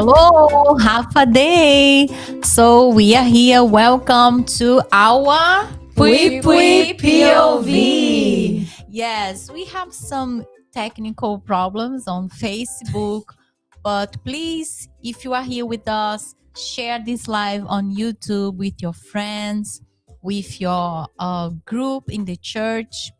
Hello, half a day. So we are here. Welcome to our Pwipwi POV. Yes, we have some technical problems on Facebook, but please, if you are here with us, share this live on YouTube with your friends, with your group in the church.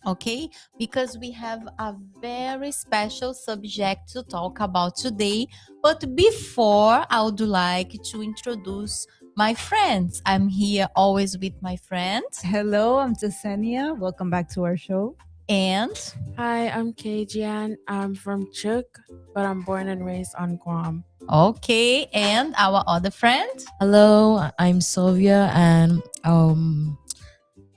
Okay, because we have a very special subject to talk about today. But before, I would like to introduce my friends. I'm here always with my friends. Hello, I'm Jasenia. Welcome back to our show. And Hi, I'm Kajian. I'm from Chuk, but I'm born and raised on Guam. okay, and our other friend. Hello, I'm Sylvia, and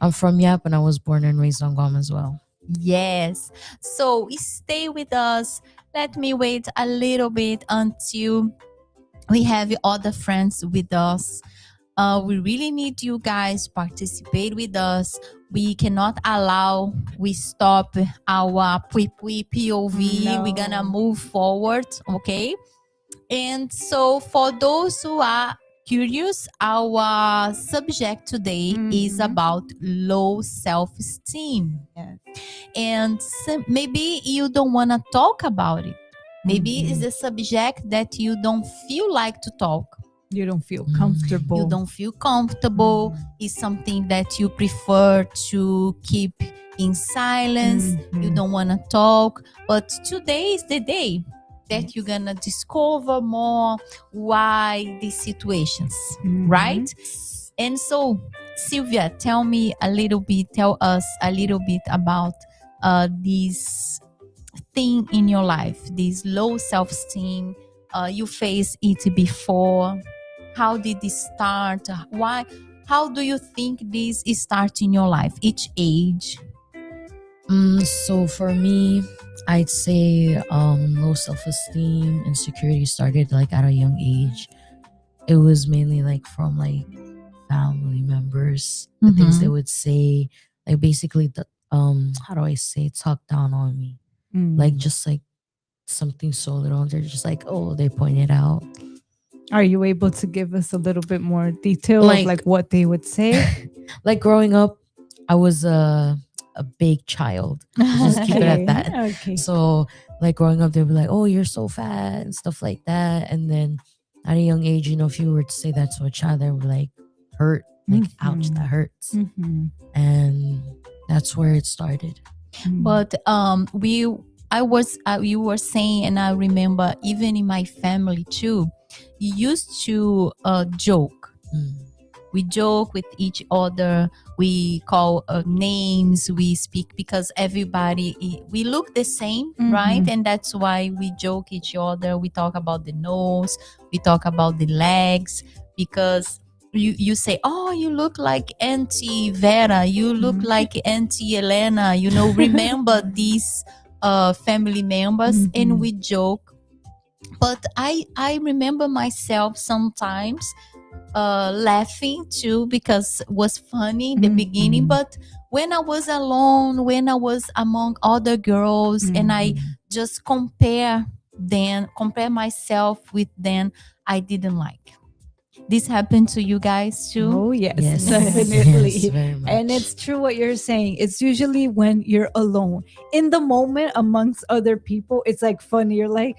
I'm from Yap, and I was born and raised on Guam as well. Yes. So stay with us. Let me wait a little bit until we have other friends with us. We really need you guys participate with us. We cannot allow we stop our Pwipwi POV. No. We're gonna move forward, okay? And so for those who are curious, our subject today is about low self-esteem. Yes. And maybe you don't want to talk about it. Maybe it's a subject that you don't feel like to talk. You don't feel comfortable. You don't feel comfortable. It's something that you prefer to keep in silence. You don't want to talk. But today is the day that you're going to discover more why these situations, right? And so, Sylvia, tell us a little bit about this thing in your life, this low self-esteem. You faced it before. How did it start? Why? How do you think this is starting in your life? Each age? So for me, I'd say low self-esteem, insecurity started like at a young age. It was mainly like from like family members, the things they would say, like basically the how do I say, talk down on me, like just like something so little, and they're just like, oh, they point it out. Are you able to give us a little bit more detail of like what they would say? Like growing up, I was a big child. Just keep it at that. Okay. So like growing up, they'd be like, oh, you're so fat and stuff like that. And then at a young age, if you were to say that to a child, they would like hurt, like ouch, that hurts. And that's where it started. But you were saying, and I remember even in my family too, you used to joke. We joke with each other. We call names. We speak because we look the same, right? And that's why we joke each other. We talk about the nose. We talk about the legs because you say, oh, you look like Auntie Vera. You look like Auntie Elena. Remember these family members, and we joke. But I remember myself sometimes laughing too because it was funny in the beginning. But when I was alone, when I was among other girls, and I just compare myself with them, I didn't like. This happened to you guys too? Oh, yes, Yes. definitely. Yes, very much. And it's true what you're saying. It's usually when you're alone. In the moment amongst other people, it's like funny. You're like,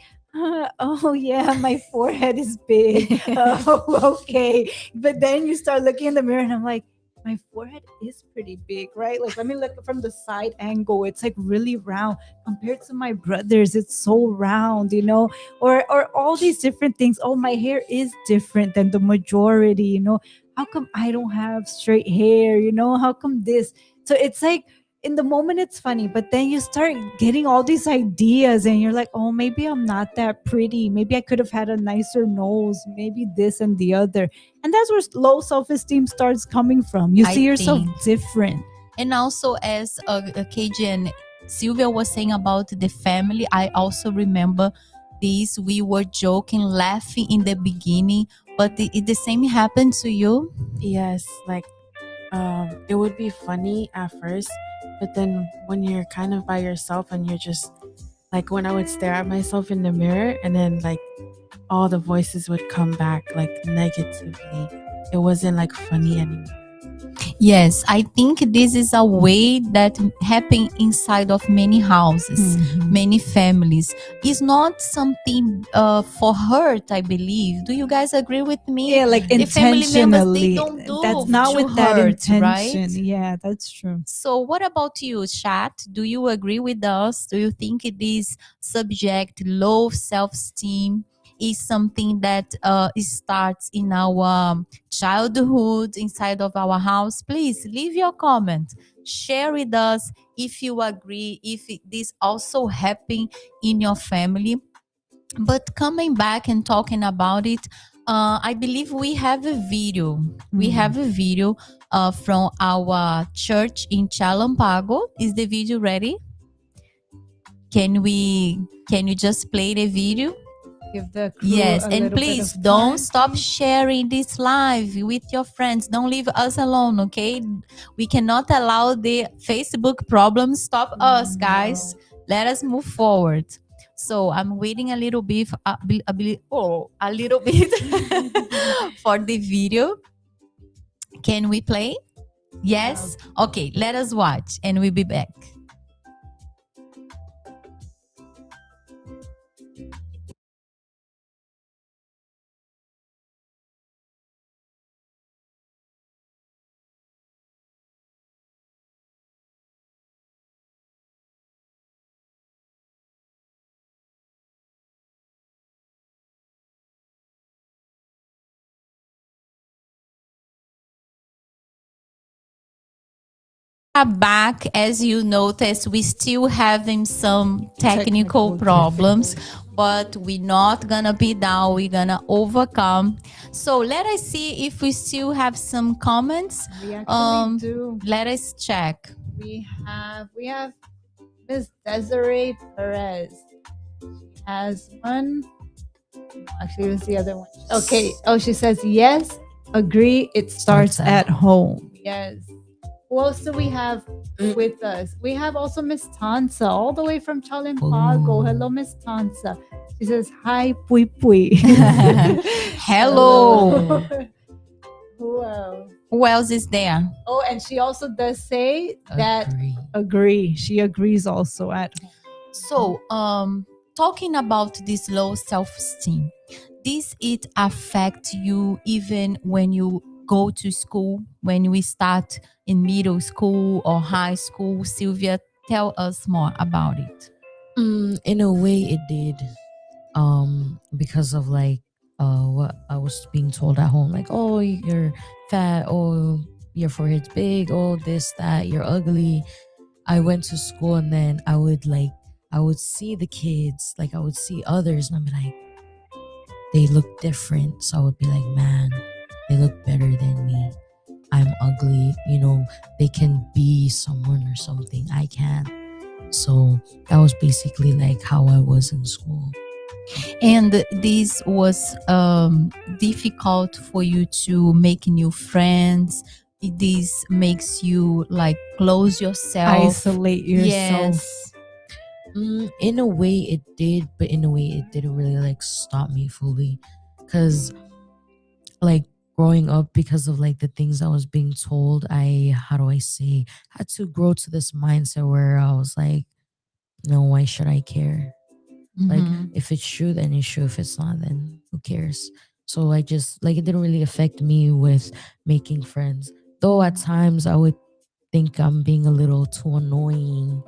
oh yeah, my forehead is big. Oh, okay. But then you start looking in the mirror and I'm like, my forehead is pretty big, right? Like, let me look from the side angle. It's like really round compared to my brothers. It's so round, or all these different things. Oh, my hair is different than the majority, how come I don't have straight hair? How come this? So it's like, in the moment it's funny, but then you start getting all these ideas and you're like, oh, maybe I'm not that pretty. Maybe I could have had a nicer nose. Maybe this and the other. And that's where low self-esteem starts coming from. You see yourself different. And also, as KJ and Sylvia was saying about the family, I also remember this. We were joking, laughing in the beginning, but the same happened to you? Yes, like it would be funny at first, but then when you're kind of by yourself and you're just like, when I would stare at myself in the mirror and then like all the voices would come back like negatively. It wasn't like funny anymore. Yes, I think this is a way that happen inside of many houses, many families. It's not something for hurt, I believe. Do you guys agree with me? Yeah, like The family members, intentionally. they don't do That's not to with that hurt, intention. right? Yeah, that's true. So, what about you, chat? Do you agree with us? Do you think this subject, low self esteem, is something that starts in our childhood inside of our house? Please leave your comment. Share with us if you agree, if this also happened in your family. But coming back and talking about it, I believe we have a video. We have a video from our church in Chalampago. Is the video ready? Can you just play the video? Give the crew Yes, a and little bit please of don't time, stop please. sharing this live with your friends. Don't leave us alone, okay? We cannot allow the Facebook problems stop us, guys. Let us move forward. So I'm waiting a little bit, a little bit for the video. Can we play? Yes. Okay, let us watch, and we'll be back. Back. As you notice, we still having some technical problems, but we're not gonna be down. We're gonna overcome. So let us see if we still have some comments. We actually do. Let us check. We have Miss Desiree Perez. She has one. Actually, it was the other one. Okay. Oh, she says yes. Agree. It starts at home. Yes. Who else do we have with us? We have also Miss Tansa, all the way from Chalampago. Hello, Miss Tansa. She says, hi, Pwipwi. Hello. Who else? Who else is there? Oh, and she also does say that agree. She agrees also at home. So, talking about this low self-esteem, it affect you even when you go to school, when we start in middle school or high school? Sylvia, tell us more about it. In a way, it did. Because of like what I was being told at home, like, oh, you're fat, oh, your forehead's big, oh, this, that, you're ugly. I went to school and then I would see the kids, like I would see others, and I'd be like, they look different. So I would be like, man, they look better than me. I'm ugly, they can be someone or something. I can't. So that was basically like how I was in school. And this was difficult for you to make new friends. This makes you like close yourself, isolate yourself. Yes. In a way it did, but in a way it didn't really like stop me fully, because like growing up, because of like the things I was being told, I had to grow to this mindset where I was like, no, why should I care? Like, if it's true, then it's true. If it's not, then who cares? So I just like, it didn't really affect me with making friends, though at times I would think I'm being a little too annoying.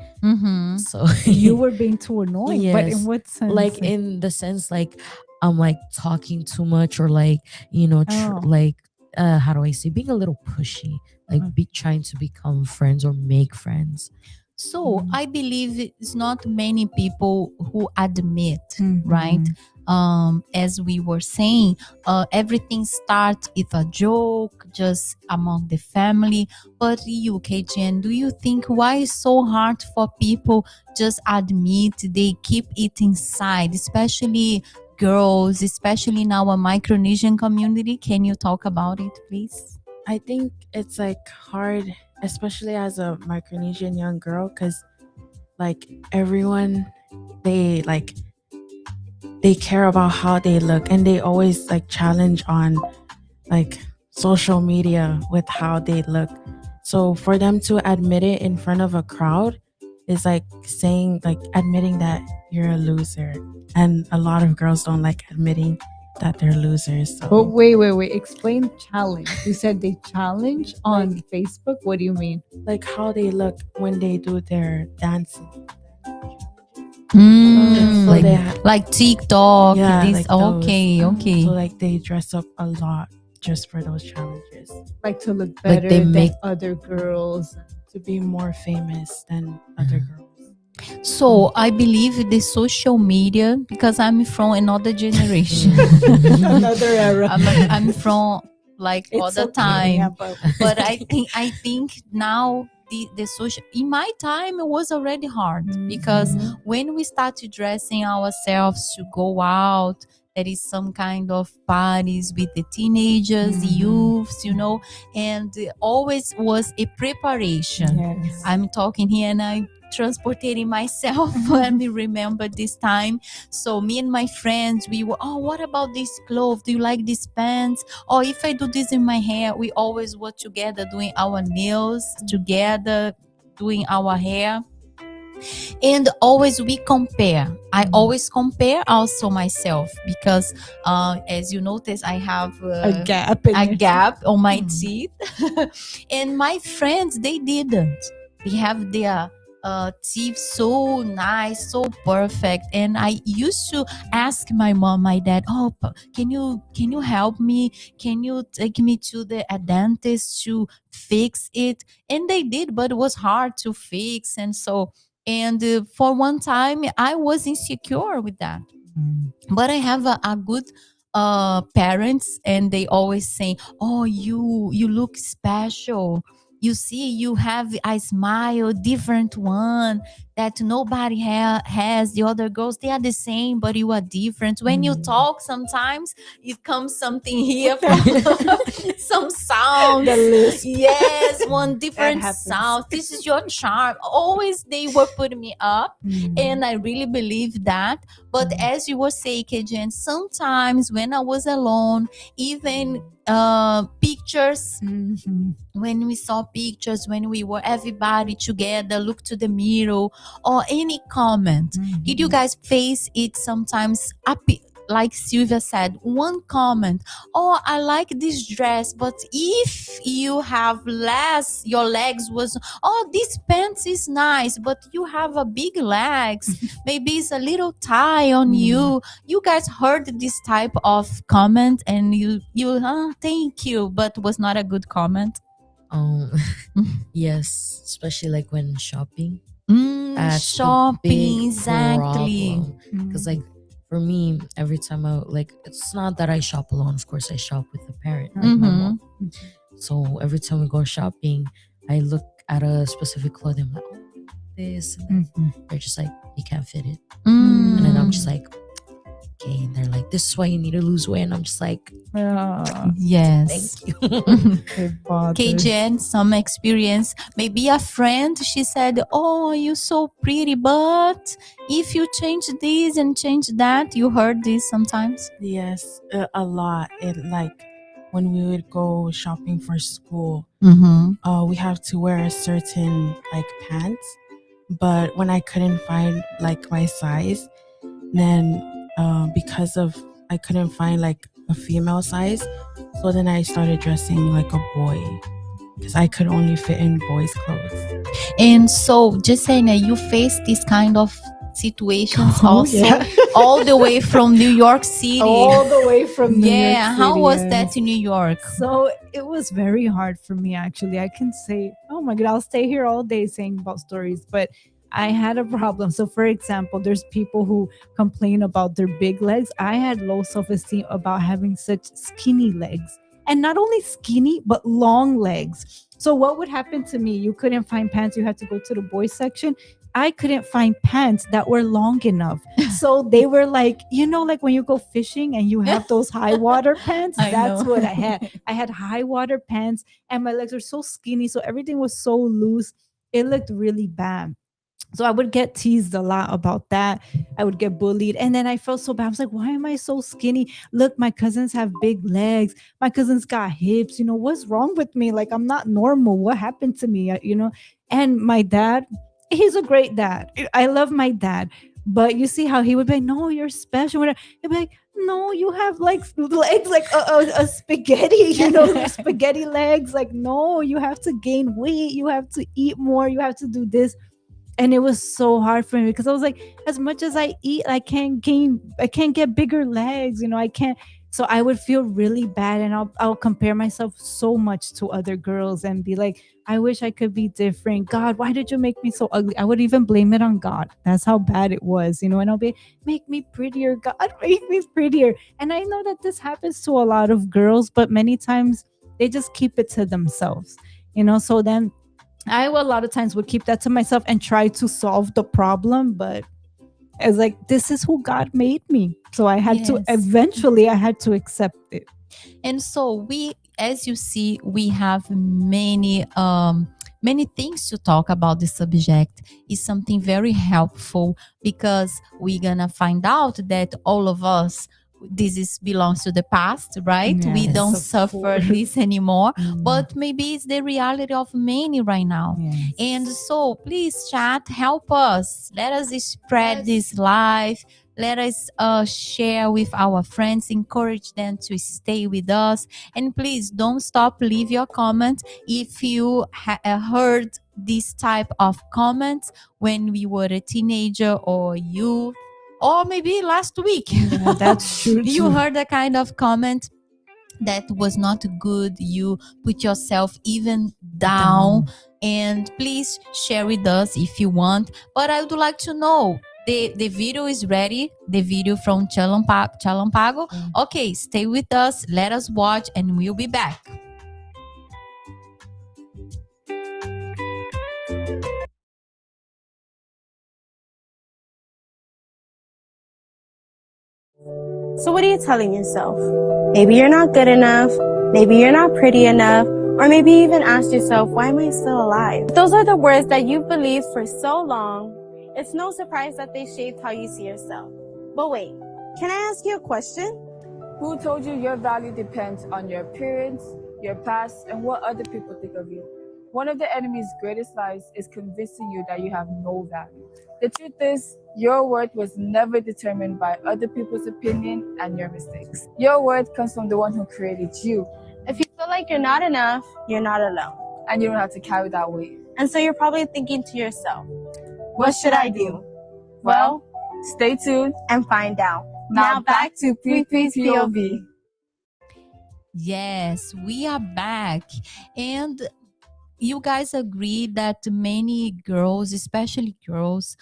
So you were being too annoying. Yes. But in what sense? Like in the sense like I'm like talking too much, or like how do I say, being a little pushy, like trying to become friends or make friends. So I believe it's not many people who admit, right? As we were saying, everything starts with a joke just among the family. But you, KGN, do you think why it's so hard for people just admit they keep it inside, especially girls, especially in our Micronesian community? Can you talk about it, please? I think it's like hard, especially as a Micronesian young girl, because like everyone, they like they care about how they look, and they always like challenge on like social media with how they look. So for them to admit it in front of a crowd is like saying, like admitting that you're a loser. And a lot of girls don't like admitting that they're losers. But So wait. Explain challenge. You said they challenge on Facebook. What do you mean? like how they look when they do their dancing. Mm, So Like- they like TikTok. Yeah, This like those. okay. So like they dress up a lot just for those challenges, Like to look Like better they than make- other girls. to be more famous than other girls. So I believe the social media, because I'm from another generation. Another era. I'm from like It's other okay, time. yeah, But I think now the social, in my time it was already hard, because when we started dressing ourselves to go out, there is some kind of parties with the teenagers, the youths, and always was a preparation. Yes. I'm talking here and I'm transporting myself when we remember this time. So me and my friends, we were, oh, what about this clothes? Do you like these pants? Or if I do this in my hair, we always were together doing our nails together, doing our hair. And always we compare. I always compare also myself, because as you notice, I have A gap. In a your- gap on my Mm. teeth. And my friends, they didn't. They have their teeth so nice, so perfect. And I used to ask my mom, my dad, oh, can you help me? Can you take me to the dentist to fix it? And they did, but it was hard to fix. And so, and for one time, I was insecure with that. But I have a good parents, and they always say, oh, you look special. You see, you have a smile, different one that nobody has. The other girls, they are the same, but you are different. When you talk, sometimes it comes something here from some sound. The lisp. Yes, one different happens. sound. This is your charm. Always they were putting me up, and I really believe that. But as you were saying, Kejen, sometimes when I was alone, even pictures, when we saw pictures, when we were everybody together, look to the mirror, or any comment, did you guys face it sometimes? Like Sylvia said, one comment, oh, I like this dress, but if you have less, your legs was, oh, this pants is nice, but you have a big legs, maybe it's a little tie on you. You guys heard this type of comment, and you thank you, but was not a good comment. Um, yes, especially like when shopping. That's the Shopping, big exactly. Because like for me, every time I like, it's not that I shop alone. Of course, I shop with a parent, like my mom. So every time we go shopping, I look at a specific clothing. I'm like, oh, this. And then they're just like, you can't fit it. And then I'm just like, okay. And they're like, this is why you need to lose weight. And I'm just like, Yes. thank you. Okay, Jen, some experience. Maybe a friend, she said, oh, you're so pretty, but if you change this and change that, you heard this sometimes? Yes, a lot. It like when we would go shopping for school, we have to wear a certain like pants. But when I couldn't find like my size, then because of I couldn't find like a female size, so then I started dressing like a boy because I could only fit in boys' clothes. And so, just saying that you face this kind of situations also, yeah. all the way from New York City. All the way from New York How City, was yes. that in New York? So it was very hard for me, actually. I can say, oh my God, I'll stay here all day saying about stories, but I had a problem. So, for example, there's people who complain about their big legs. I had low self-esteem about having such skinny legs. And not only skinny, but long legs. So what would happen to me? You couldn't find pants. You had to go to the boys section. I couldn't find pants that were long enough. So they were like, like when you go fishing and you have those high water pants, that's what I had. I had high water pants and my legs were so skinny. So everything was so loose. It looked really bad. So I would get teased a lot about that. I would get bullied. And then I felt so bad. I was like, why am I so skinny? Look, my cousins have big legs. My cousins got hips. What's wrong with me? Like, I'm not normal. What happened to me? And my dad, he's a great dad. I love my dad. But you see how he would be like, no, you're special. He'd be like, no, you have like legs like a spaghetti, spaghetti legs. Like, no, you have to gain weight. You have to eat more. You have to do this. And it was so hard for me because I was like, as much as I eat, I can't get bigger legs, I can't. So I would feel really bad, and I'll compare myself so much to other girls and be like, I wish I could be different. God, why did you make me so ugly? I would even blame it on God. That's how bad it was, and I'll be, make me prettier, God, make me prettier. And I know that this happens to a lot of girls, but many times they just keep it to themselves, so then I a lot of times would keep that to myself and try to solve the problem, but it's like, this is who God made me. So I had to, eventually I had to accept it. And so we, as you see, we have many things to talk about the subject. Is something very helpful because we're gonna find out that all of us, this belongs to the past, right? Yes, we don't of suffer course. this anymore, but maybe it's the reality of many right now. Yes. And so please, chat, help us. Let us spread this live. Let us share with our friends, encourage them to stay with us. And please don't stop, leave your comment if you heard this type of comments when we were a teenager or youth, or maybe last week. Yeah, that's true. You too. heard a kind of comment that was not good. You put yourself even down. And please share with us if you want. But I would like to know, the video is ready, the video from Chalampago. Okay, stay with us, let us watch, and we'll be back. So what are you telling yourself? Maybe you're not good enough, maybe you're not pretty enough, or maybe you even ask yourself, why am I still alive? Those are the words that you've believed for so long. It's no surprise that they shaped how you see yourself. But wait, can I ask you a question? Who told you your value depends on your appearance, your past, and what other people think of you? One of the enemy's greatest lies is convincing you that you have no value. The truth is, your worth was never determined by other people's opinion and your mistakes. Your worth comes from the one who created you. If you feel like you're not enough, you're not alone. And you don't have to carry that weight. And so you're probably thinking to yourself, what should I do? Well, stay tuned and find out. Now back to Pwipwi POV. Yes, we are back. And you guys agree that many girls, especially girls,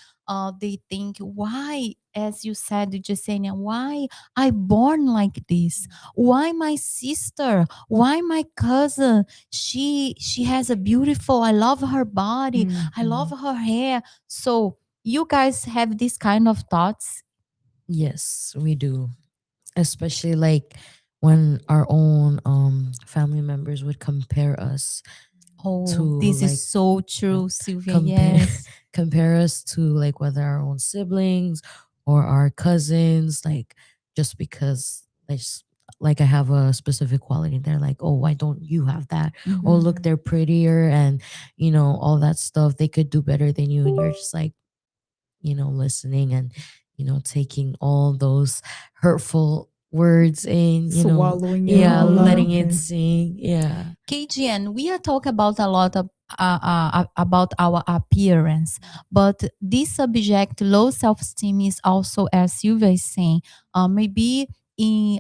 they think, why, as you said, Jasenia, why I born like this? Why my sister? Why my cousin? She has a beautiful, I love her body. I love her hair. So you guys have this kind of thoughts? Yes, we do. Especially like when our own family members would compare us. Oh, this is so true, Sylvia. Yes. Compare us to like whether our own siblings or our cousins, like just because like I have a specific quality, they're like, oh, why don't you have that? Oh, look, they're prettier, and all that stuff. They could do better than you, and you're just like, listening and taking all those hurtful words in, swallowing it letting it sink. Yeah. KGN, we are talking about a lot of about our appearance, but this subject, low self-esteem, is also, as Sylvia is saying, maybe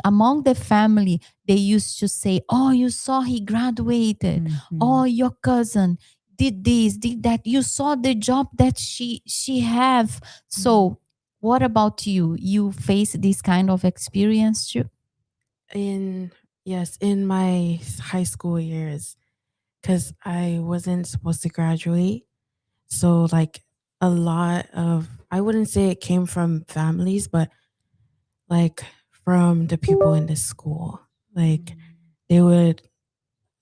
among the family, they used to say, oh, you saw he graduated. Oh, your cousin did this, did that. You saw the job that she have. So what about you? You face this kind of experience too? In my high school years, because I wasn't supposed to graduate. So like a lot of, I wouldn't say it came from families, but like from the people in the school. Like they would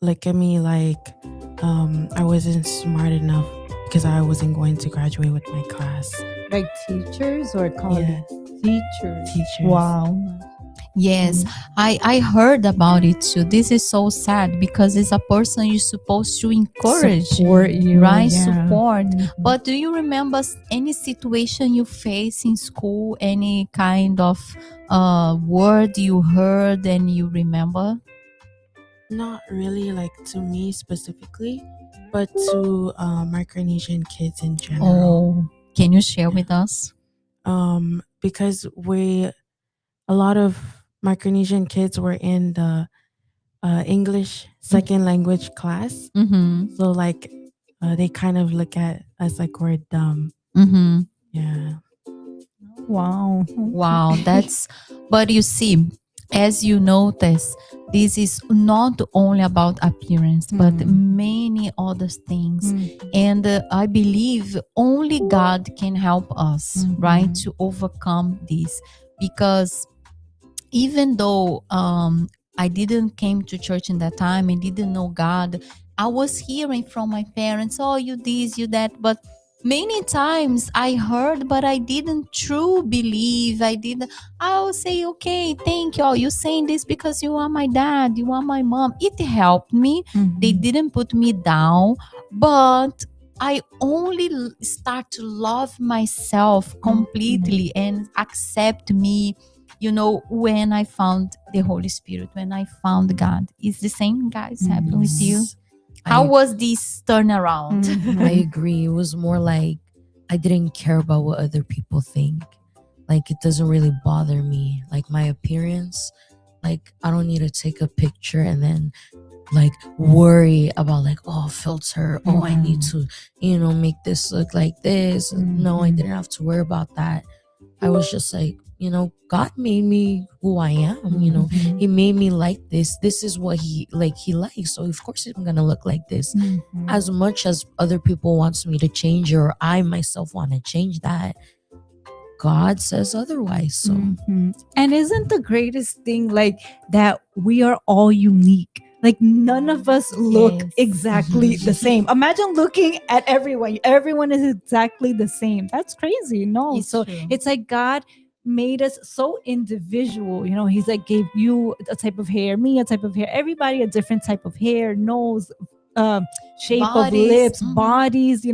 look at me like I wasn't smart enough because I wasn't going to graduate with my class. Like teachers or college? Teachers. Wow. Yes, I heard about it too. This is so sad because it's a person you're supposed to encourage, Support you, right? yeah. Support. Mhm. But do you remember any situation you face in school? Any kind of word you heard and you remember? Not really like to me specifically, but to Micronesian kids in general. Oh, can you share with us? Because a lot of Micronesian kids were in the English second language class. Mm-hmm. So like they kind of look at us like we're dumb. Mm-hmm. Yeah. Wow. Wow, but you see, as you notice, this is not only about appearance, but many other things. And I believe only God can help us, right, to overcome this. Because even though I didn't came to church in that time and didn't know God, I was hearing from my parents, oh, you this, you that. But many times I heard, but I didn't true believe. I will say, okay, thank you. Oh, you saying this because you are my dad, you are my mom. It helped me. They didn't put me down, but I only start to love myself completely and accept me, when I found the Holy Spirit, when I found God. Is the same, guys, happen with you? How was this turnaround? I agree. It was more like I didn't care about what other people think. Like, it doesn't really bother me. Like, my appearance, like, I don't need to take a picture and then like worry about like, oh, filter, oh, I need to, make this look like this. No, I didn't have to worry about that. I was just like, God made me who I am. He made me like this. This is what he likes. So of course I'm gonna look like this. As much as other people wants me to change, or I myself want to change that, God says otherwise. So and isn't the greatest thing like that we are all unique? Like none of us look exactly the same. Imagine looking at everyone. Everyone is exactly the same. That's crazy. No. It's so true. it's like God made us so individual. He's like gave you a type of hair, me a type of hair, everybody a different type of hair, nose, shape of Bodies. lips, bodies,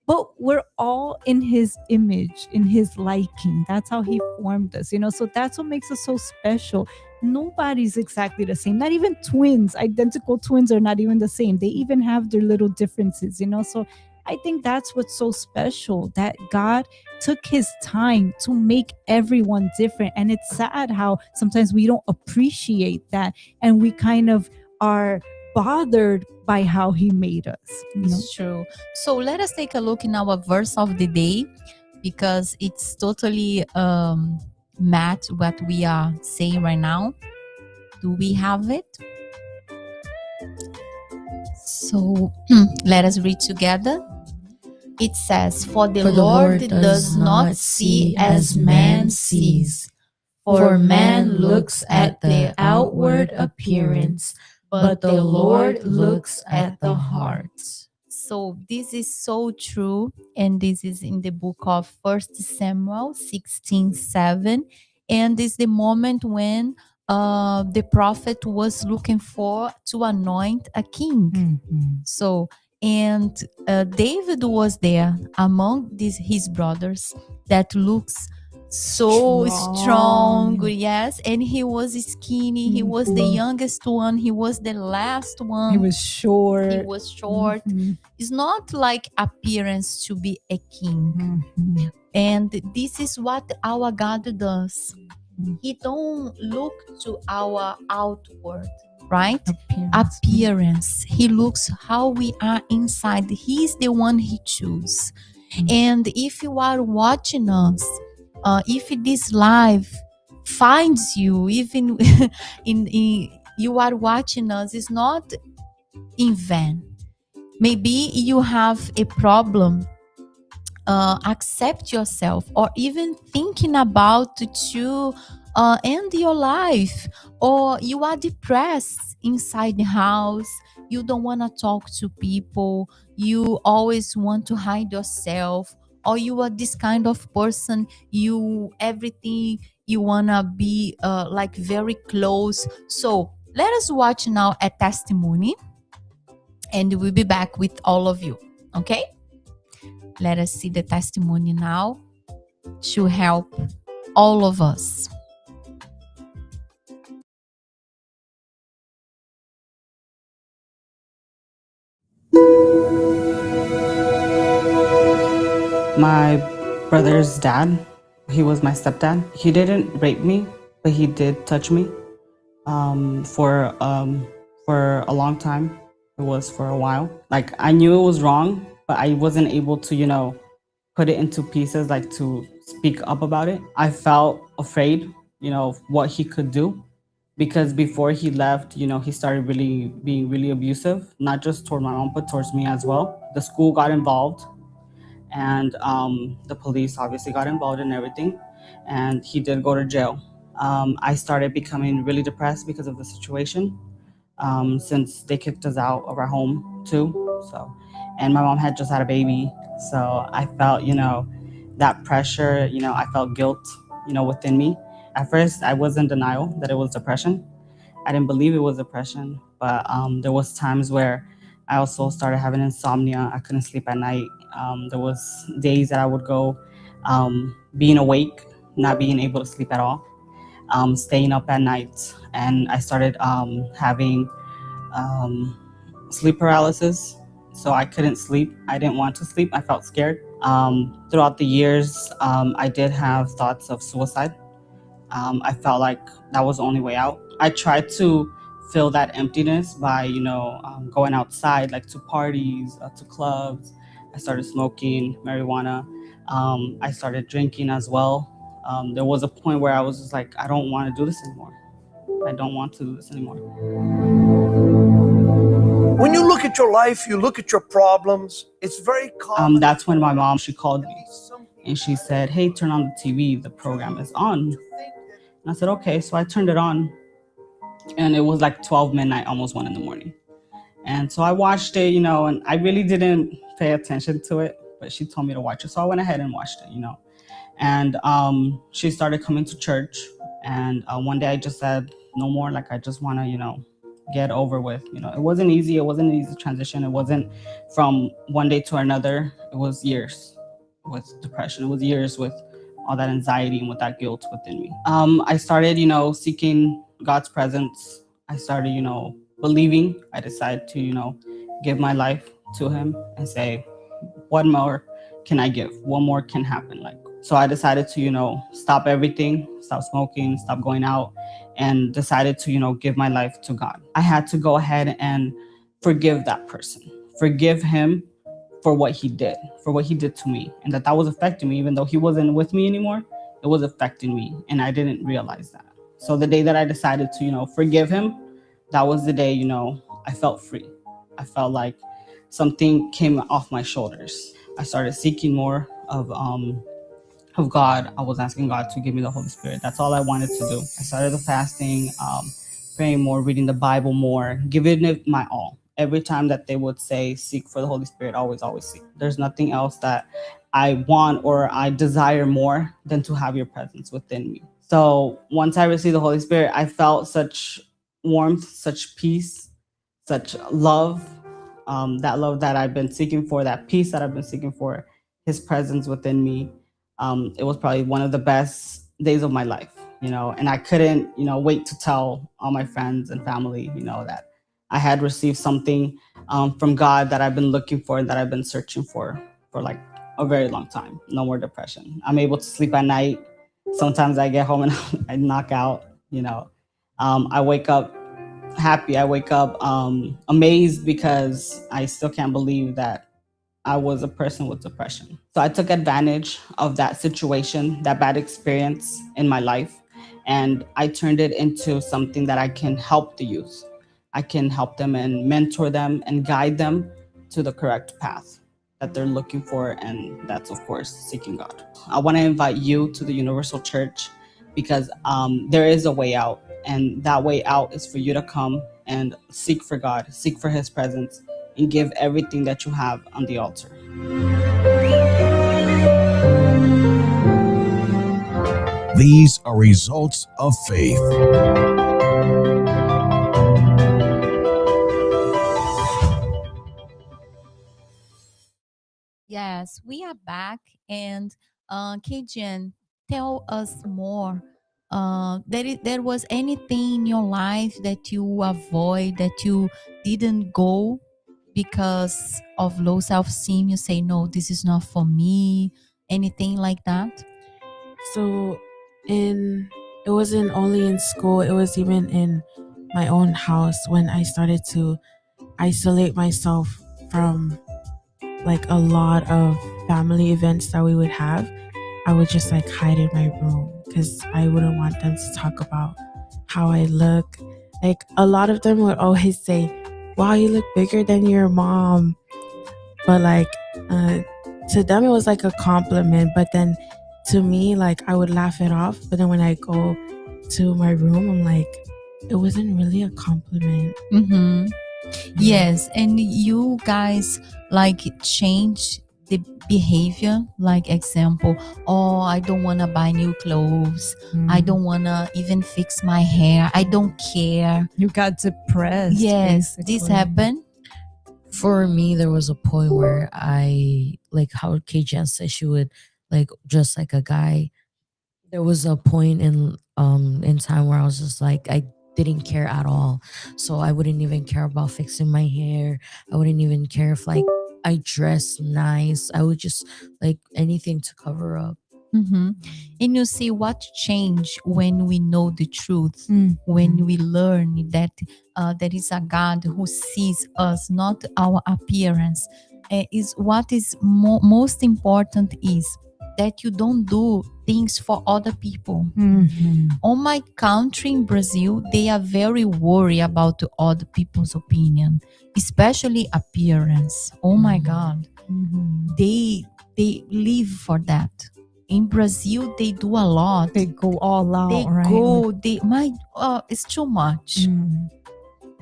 but we're all in his image, in his liking. That's how he formed us, so that's what makes us so special. Nobody's exactly the same. Not even twins. Identical twins are not even the same. They even have their little differences, so I think that's what's so special, that God took his time to make everyone different. And it's sad how sometimes we don't appreciate that, and we kind of are bothered by how he made us. It's true. So let us take a look in our verse of the day, because it's totally match what we are saying right now. Do we have it? So let us read together. It says, For the Lord does not see as man sees. For man looks at the outward appearance, but the Lord looks at the heart. So this is so true, and this is in the book of 1 Samuel 16:7, and this is the moment when the prophet was looking for to anoint a king. So, and David was there among his brothers that looks so strong, yes, and he was skinny. He was the youngest one. He was the last one. He was short. It's not like appearance to be a king. And this is what our God does. He don't look to our outward, right? Appearance. He looks how we are inside. He's the one he chooses. And if you are watching us, if this live finds you, even in you are watching us, it's not in vain. Maybe you have a problem. Accept yourself, or even thinking about to end your life, or you are depressed inside the house, you don't want to talk to people, you always want to hide yourself, or you are this kind of person, you everything you want to be like very close. So let us watch now a testimony, and we'll be back with all of you. Okay, let us see the testimony now to help all of us. My brother's dad, he was my stepdad. He didn't rape me, but he did touch me for a long time. It was for a while. Like, I knew it was wrong, but I wasn't able to, put it into pieces, like to speak up about it. I felt afraid, of what he could do, because before he left, he started being really abusive, not just toward my mom, but towards me as well. The school got involved, and the police obviously got involved in everything, and he did go to jail. I started becoming really depressed because of the situation, since they kicked us out of our home too. So, and my mom had just had a baby, so I felt, that pressure. I felt guilt, within me. At first, I was in denial that it was depression. I didn't believe it was depression, but there was times where I also started having insomnia. I couldn't sleep at night. There was days that I would go being awake, not being able to sleep at all, staying up at night, and I started having sleep paralysis. So I couldn't sleep. I didn't want to sleep. I felt scared. Throughout the years, I did have thoughts of suicide. I felt like that was the only way out. I tried to fill that emptiness by, going outside, like to parties, to clubs. I started smoking marijuana. I started drinking as well. There was a point where I was just like, I don't want to do this anymore. I don't want to do this anymore. When you look at your life, you look at your problems, it's very common. That's when my mom, she called me and she said, hey, turn on the TV, the program is on. And I said, okay. So I turned it on, and it was like 12 midnight, almost 1 a.m. And so I watched it, and I really didn't pay attention to it, but she told me to watch it. So I went ahead and watched it, and she started coming to church. And one day I just said, no more. Like, I just want to, get over with. It wasn't easy. It wasn't an easy transition. It wasn't from one day to another. It was years with depression. It was years with all that anxiety and with that guilt within me. I started, seeking God's presence. I started, believing. I decided to, give my life to him and say, what more can I give? What more can happen? So I decided to, stop everything, stop smoking, stop going out, and decided to, give my life to God. I had to go ahead and forgive that person, forgive him for what he did to me, and that was affecting me. Even though he wasn't with me anymore, it was affecting me, and I didn't realize that. So the day that I decided to, forgive him, that was the day, I felt free. I felt like something came off my shoulders. I started seeking more of God. I was asking God to give me the Holy Spirit. That's all I wanted to do. I started the fasting, praying more, reading the Bible more, giving it my all. Every time that they would say, seek for the Holy Spirit, always seek. There's nothing else that I want or I desire more than to have your presence within me. So once I received the Holy Spirit, I felt such warmth, such peace, such love, that love that I've been seeking for, that peace that I've been seeking for, his presence within me. It was probably one of the best days of my life, and I couldn't, wait to tell all my friends and family, that I had received something from God that I've been looking for and that I've been searching for like a very long time. No more depression. I'm able to sleep at night. Sometimes I get home and I knock out, I wake up happy. I wake up amazed, because I still can't believe that I was a person with depression. So I took advantage of that situation, that bad experience in my life, and I turned it into something that I can help the youth. I can help them and mentor them and guide them to the correct path that they're looking for, and that's, of course, seeking God. I want to invite you to the Universal Church, because there is a way out, and that way out is for you to come and seek for God, seek for his presence, and give everything that you have on the altar. These are results of faith. Yes, we are back. And Kajan, tell us more. There was anything in your life that you avoid, that you didn't go because of low self-esteem? You say, no, this is not for me. Anything like that? So it wasn't only in school, it was even in my own house when I started to isolate myself from like a lot of family events that we would have. I would just like hide in my room because I wouldn't want them to talk about how I look. Like a lot of them would always say, wow, you look bigger than your mom. But like to them it was like a compliment, but then to me, like I would laugh it off. But then when I go to my room, I'm like, it wasn't really a compliment. Mm-hmm. Yes, and you guys like change the behavior. Like example, oh, I don't wanna buy new clothes. I don't wanna even fix my hair. I don't care. You got depressed. Yes, this basically. happened. For me, there was a point where I, like how Kajan said, she would like dress like a guy. There was a point in time where I was just like, I didn't care at all. So I wouldn't even care about fixing my hair. I wouldn't even care if like I dress nice. I would just like anything to cover up. Mm-hmm. And you see what changed when we know the truth, when we learn that there is a God who sees us, not our appearance. Is what is most important is that you don't do things for other people. On my country in Brazil, they are very worried about the other people's opinion, especially appearance. Oh my God, they live for that. In Brazil, they do a lot. They go all out, They right? go. It's too much.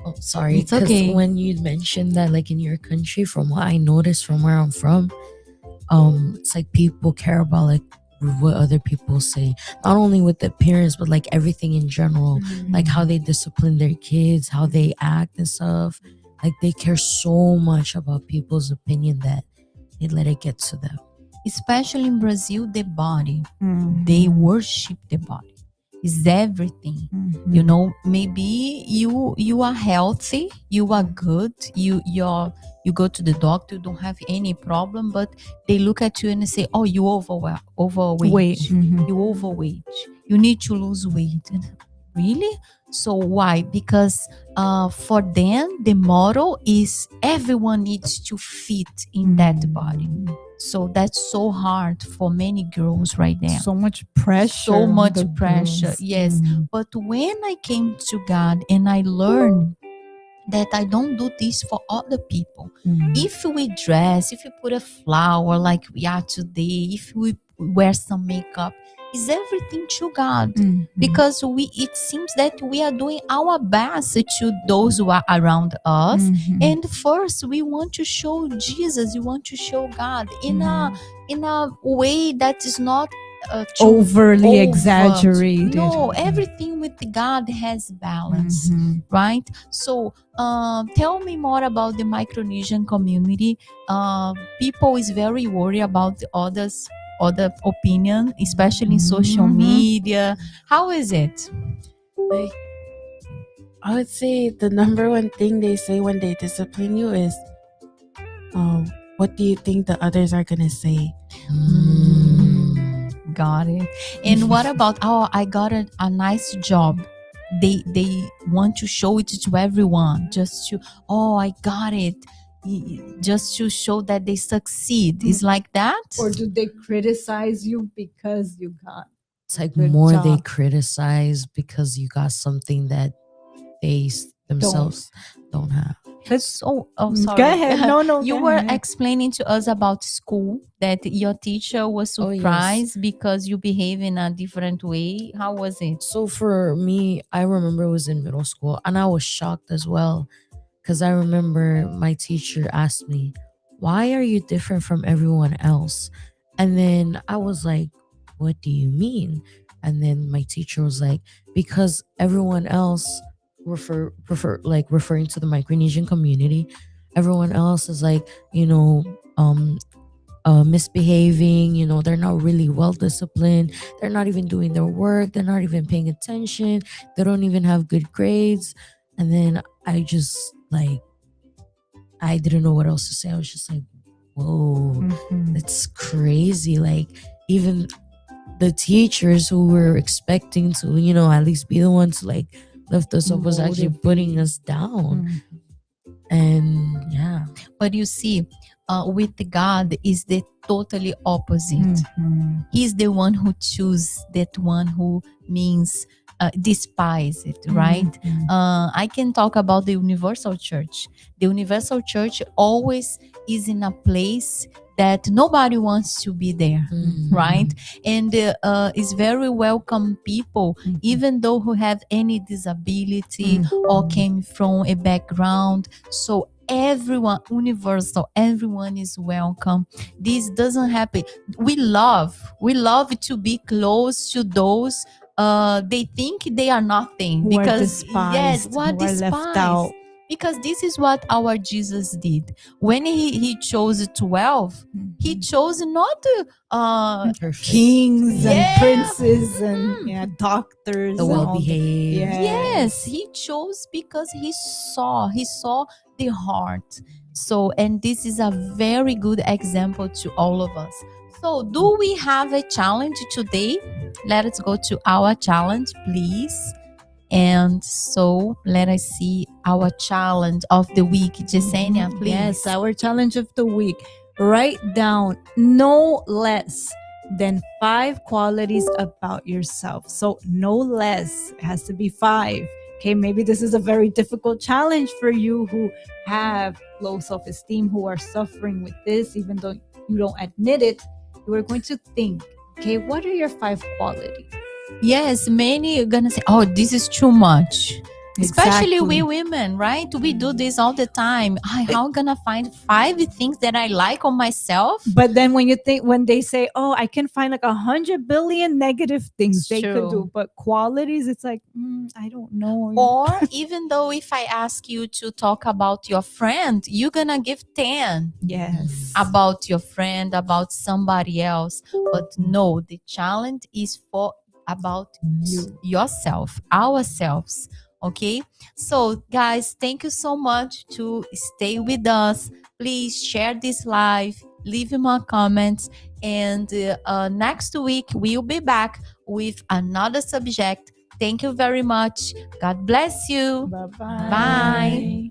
Oh, sorry. It's okay. When you mentioned that, like in your country, from what I noticed from where I'm from, it's like people care about like what other people say, not only with the appearance, but like everything in general, like how they discipline their kids, how they act and stuff. Like they care so much about people's opinion that they let it get to them. Especially in Brazil, the body. They worship the body. It's everything. You know, maybe you are healthy, you are good, you go to the doctor, you don't have any problem, but they look at you and they say, oh, you overweight. You overweight. You need to lose weight. Really? So why? Because for them, the model is everyone needs to fit in that body. So that's so hard for many girls right now. So much pressure. So on much the pressure. girls. Yes. But when I came to God and I learned that I don't do this for other people. If we dress, if we put a flower like we are today, if we wear some makeup, is everything to God. Because it seems that we are doing our best to those who are around us. And first we want to show Jesus, we want to show God in a way that is not overly exaggerated. No, everything with God has balance, right? So tell me more about the Micronesian community. People is very worried about the other opinion, especially in social media. How is it? Like, I would say the number one thing they say when they discipline you is, what do you think the others are gonna say? Got it. And what about, oh, I got a nice job. They want to show it to everyone, just to, oh, I got it, just to show that they succeed. It's like that? Or do they criticize you because you got It's like good more job? they criticize because you got something that they themselves don't have. So, sorry. Go ahead. No. You go were ahead. explaining to us about school that your teacher was Oh, yes. surprised because you behave in a different way. How was it? So for me, I remember it was in middle school, and I was shocked as well, because I remember my teacher asked me, "Why are you different from everyone else?" And then I was like, "What do you mean?" And then my teacher was like, "Because everyone else referring to the Micronesian community, everyone else is like, misbehaving, they're not really well disciplined, they're not even doing their work, they're not even paying attention, they don't even have good grades." And then I just like, I didn't know what else to say. I was just like, whoa, it's crazy. Like, even the teachers who were expecting to, at least be the ones to like lift us up was actually putting us down. And yeah. But you see, with God is the totally opposite. He's the one who chooses, that one who means despise it, right? I can talk about the universal church. The universal church always is in a place that nobody wants to be there, right? And is very welcome people, even though who have any disability or came from a background. So everyone, universal, everyone is welcome. This doesn't happen. We love to be close to those they think they are nothing, Who because are despised, yes, who are despised. left out. Because this is what our Jesus did. When he chose 12, he chose not kings and Yeah. princes and doctors, The and all well-behaved. Yes, he chose because he saw the heart. So, and this is a very good example to all of us. So, do we have a challenge today? Let us go to our challenge, please. And so let us see our challenge of the week. Jasenia, please. Yes, our challenge of the week. Write down no less than 5 qualities about yourself. So no less. It has to be 5. Okay, maybe this is a very difficult challenge for you who have low self-esteem, who are suffering with this, even though you don't admit it. You are going to think, okay, what are your 5 qualities? Yes, many are gonna say, "Oh, this is too much." Especially Exactly. we women, right? We do this all the time. How am I gonna find 5 things that I like on myself? But then when they say, "Oh, I can find like 100 billion negative things It's they could true. do," but qualities, it's like, I don't know. Or even though if I ask you to talk about your friend, you're gonna give 10 Yes. about your friend, about somebody else. But no, the challenge is about yourself, ourselves. Okay, so guys, thank you so much to stay with us. Please share this live, leave more comments, and next week we'll be back with another subject. Thank you very much. God bless you. Bye-bye. Bye.